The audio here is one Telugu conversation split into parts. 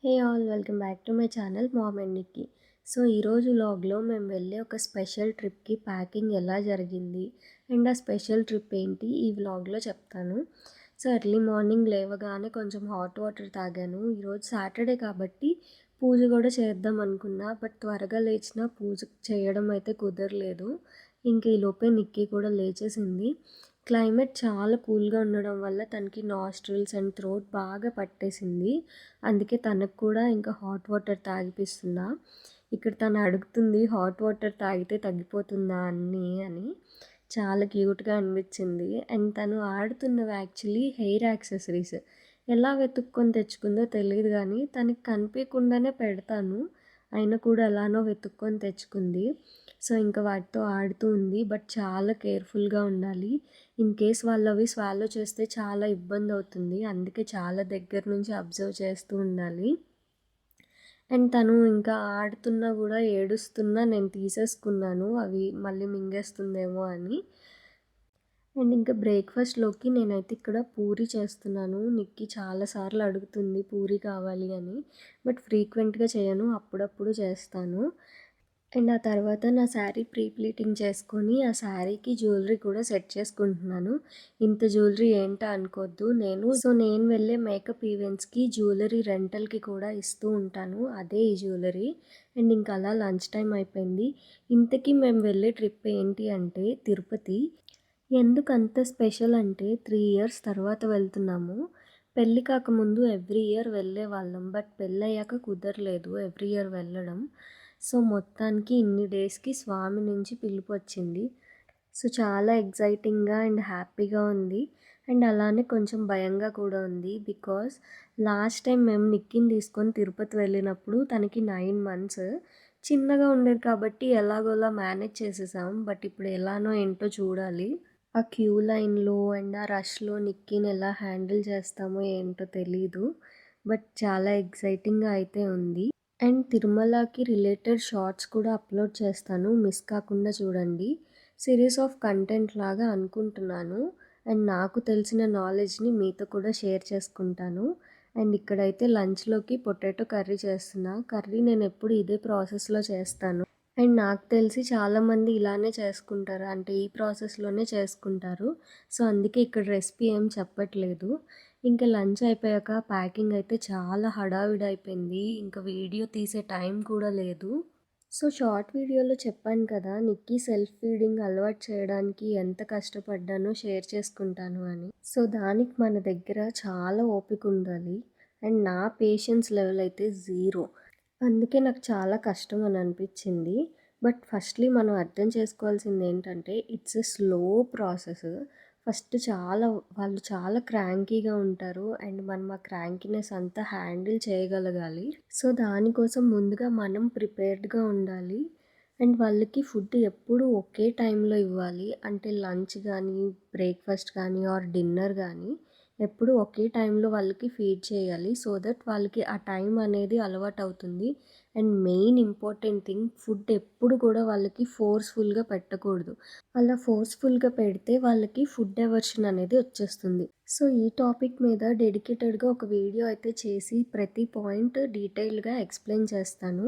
Hey all welcome back to my channel mom and Nikki. So ఈరోజు వ్లాగ్లో మేము వెళ్ళే ఒక స్పెషల్ ట్రిప్కి ప్యాకింగ్ ఎలా జరిగింది అండ్ ఆ స్పెషల్ ట్రిప్ ఏంటి ఈ వ్లాగ్లో చెప్తాను. సో ఎర్లీ మార్నింగ్ లేవగానే కొంచెం హాట్ వాటర్ తాగాను. ఈరోజు సాటర్డే కాబట్టి పూజ కూడా చేద్దాం అనుకున్నా, బట్ త్వరగా లేచిన పూజ చేయడం అయితే కుదరలేదు. ఇంక ఈలోపే నిక్కీ కూడా లేచేసింది. క్లైమేట్ చాలా కూల్గా ఉండడం వల్ల తనకి నాస్ట్రిల్స్ అండ్ థ్రోట్ బాగా పట్టేసింది. అందుకే తనకు కూడా ఇంకా హాట్ వాటర్ తాగిపిస్తున్నా. ఇక్కడ తను అడుగుతుంది హాట్ వాటర్ తాగితే తగ్గిపోతుందా అన్నీ అని. చాలా క్యూట్గా అనిపించింది. అండ్ తను ఆడుతున్నవి యాక్చువల్లీ హెయిర్ యాక్సెసరీస్. ఎలా వెతుక్కొని తెచ్చుకుందో తెలియదు కానీ తనకి కనిపించకుండానే పెడతాను, అయినా కూడా ఎలానో వెతుక్కొని తెచ్చుకుంది. సో ఇంకా వాటితో ఆడుతూ ఉంది. బట్ చాలా కేర్ఫుల్గా ఉండాలి. ఇన్ కేస్ వాళ్ళవి స్వాలో చేస్తే చాలా ఇబ్బంది అవుతుంది. అందుకే చాలా దగ్గర నుంచి అబ్జర్వ్ చేస్తూ ఉండాలి. అండ్ తను ఇంకా ఆడుతున్నా కూడా ఏడుస్తున్నా నేను తీసేసుకున్నాను, అవి మళ్ళీ మింగేస్తుందేమో అని. అండ్ ఇంకా బ్రేక్ఫాస్ట్లోకి నేనైతే ఇక్కడ పూరి చేస్తున్నాను. నిక్కీ చాలాసార్లు అడుగుతుంది పూరి కావాలి అని, బట్ ఫ్రీక్వెంట్గా చేయను, అప్పుడప్పుడు చేస్తాను. అండ్ ఆ తర్వాత నా శారీ ప్రీ ప్లీటింగ్ చేసుకొని ఆ శారీకి జ్యువెలరీ కూడా సెట్ చేసుకుంటున్నాను. ఇంత జ్యువెలరీ ఏంటా అనుకోవద్దు, నేను వెళ్ళే మేకప్ ఈవెంట్స్కి జ్యువెలరీ రెంటల్కి కూడా ఇస్తూ ఉంటాను, అదే ఈ జ్యువెలరీ. అండ్ ఇంకా అలా లంచ్ టైం అయిపోయింది. ఇంతకీ మేము వెళ్ళే ట్రిప్ ఏంటి అంటే తిరుపతి. ఎందుకు అంత స్పెషల్ అంటే 3 ఇయర్స్ తర్వాత వెళ్తున్నాము. పెళ్ళి కాకముందు ఎవ్రీ ఇయర్ వెళ్ళేవాళ్ళం, బట్ పెళ్ళయ్యాక కుదరలేదు ఎవ్రీ ఇయర్ వెళ్ళడం. సో మొత్తానికి ఇన్ని డేస్కి స్వామి నుంచి పిలుపు వచ్చింది. సో చాలా ఎగ్జైటింగ్గా అండ్ హ్యాపీగా ఉంది. అండ్ అలానే కొంచెం భయంగా కూడా ఉంది. బికాస్ లాస్ట్ టైం మేము నిక్కీని తీసుకొని తిరుపతి వెళ్ళినప్పుడు తనకి 9 మంత్స్. చిన్నగా ఉండేది కాబట్టి ఎలాగోలా మేనేజ్ చేసేసాం. బట్ ఇప్పుడు ఎలానో ఏంటో చూడాలి. ఆ క్యూ లైన్లో అండ్ ఆ రష్లో నిక్కీని ఎలా హ్యాండిల్ చేస్తామో ఏంటో తెలీదు. బట్ చాలా ఎగ్జైటింగ్గా అయితే ఉంది. అండ్ తిరుమలకి రిలేటెడ్ షార్ట్స్ కూడా అప్లోడ్ చేస్తాను, మిస్ కాకుండా చూడండి. సిరీస్ ఆఫ్ కంటెంట్ లాగా అనుకుంటున్నాను. అండ్ నాకు తెలిసిన నాలెడ్జ్ని మీతో కూడా షేర్ చేసుకుంటాను. అండ్ ఇక్కడైతే లంచ్లోకి పొటాటో కర్రీ చేస్తున్నా. కర్రీ నేను ఎప్పుడు ఇదే ప్రాసెస్లో చేస్తాను. అండ్ నాకు తెలిసి చాలామంది ఇలానే చేసుకుంటారు, అంటే ఈ ప్రాసెస్లోనే చేసుకుంటారు. సో అందుకే ఇక్కడ రెసిపీ ఏం చెప్పట్లేదు. ఇంకా లంచ్ అయిపోయాక ప్యాకింగ్ అయితే చాలా హడావిడి అయిపోయింది. ఇంకా వీడియో తీసే టైం కూడా లేదు. సో షార్ట్ వీడియోలో చెప్పాను కదా నిక్కీ సెల్ఫ్ ఫీడింగ్ అలవాటు చేయడానికి ఎంత కష్టపడ్డానో షేర్ చేసుకుంటాను అని. సో దానికి మన దగ్గర చాలా ఓపిక ఉండాలి. అండ్ నా పేషెన్స్ లెవెల్ అయితే 0. అందుకే నాకు చాలా కష్టం అని అనిపించింది. బట్ ఫస్ట్‌లీ మనం అర్థం చేసుకోవాల్సింది ఏంటంటే it's a slow process. First వాళ్ళు చాలా క్రాంకీగా ఉంటారు. అండ్ మనం ఆ క్రాంకీనెస్ అంతా హ్యాండిల్ చేయగలగాలి. సో దానికోసం ముందుగా మనం ప్రిపేర్డ్‌గా ఉండాలి. అండ్ వాళ్ళకి ఫుడ్ ఎప్పుడూ ఒకే టైంలో ఇవ్వాలి. అంటే లంచ్ కానీ, బ్రేక్‌ఫాస్ట్ కానీ ఆర్ డిన్నర్ కానీ ఎప్పుడూ ఒకే టైంలో వాళ్ళకి ఫీడ్ చేయాలి. సో దట్ వాళ్ళకి ఆ టైం అనేది అలవాటవుతుంది. And main important thing, food ఎప్పుడు కూడా వాళ్ళకి ఫోర్స్‌ఫుల్‌గా పెట్టకూడదు. అలా ఫోర్స్‌ఫుల్‌గా పెడితే వాళ్ళకి ఫుడ్ ఎవర్షన్ అనేది వచ్చేస్తుంది. సో ఈ టాపిక్ మీద డెడికేటెడ్గా ఒక వీడియో అయితే చేసి ప్రతి పాయింట్ డీటెయిల్డ్గా ఎక్స్ప్లెయిన్ చేస్తాను.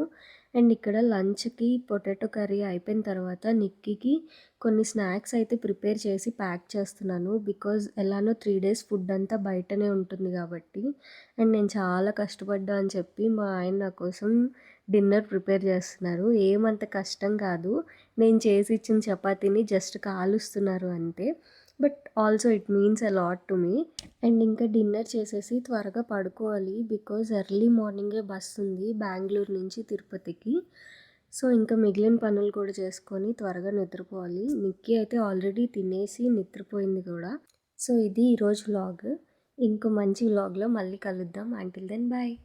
అండ్ ఇక్కడ లంచ్కి పొటాటో కర్రీ అయిపోయిన తర్వాత నిక్కీకి కొన్ని స్నాక్స్ అయితే ప్రిపేర్ చేసి ప్యాక్ చేస్తున్నాను. బికాజ్ ఎలానో 3 డేస్ ఫుడ్ అంతా బయటనే ఉంటుంది కాబట్టి. అండ్ నేను చాలా కష్టపడ్డా అని చెప్పి మా ఆయన నా కోసం డిన్నర్ ప్రిపేర్ చేస్తున్నారు. ఏమంత కష్టం కాదు, నేను చేసి ఇచ్చిన చపాతీని జస్ట్ కాలుస్తున్నారు అంతే. But also it means a lot to me. And ఇంకా డిన్నర్ చేసేసి త్వరగా పడుకోవాలి. బికాజ్ ఎర్లీ మార్నింగే బస్ ఉంది బెంగళూరు నుంచి తిరుపతికి. సో ఇంకా మిగిలిన పనులు కూడా చేసుకొని త్వరగా నిద్రపోవాలి. నిక్కీ అయితే ఆల్రెడీ తినేసి నిద్రపోయింది కూడా. సో ఇది ఈరోజు వ్లాగ్. ఇంకో మంచి వ్లాగ్లో మళ్ళీ కలుద్దాం. Until then bye.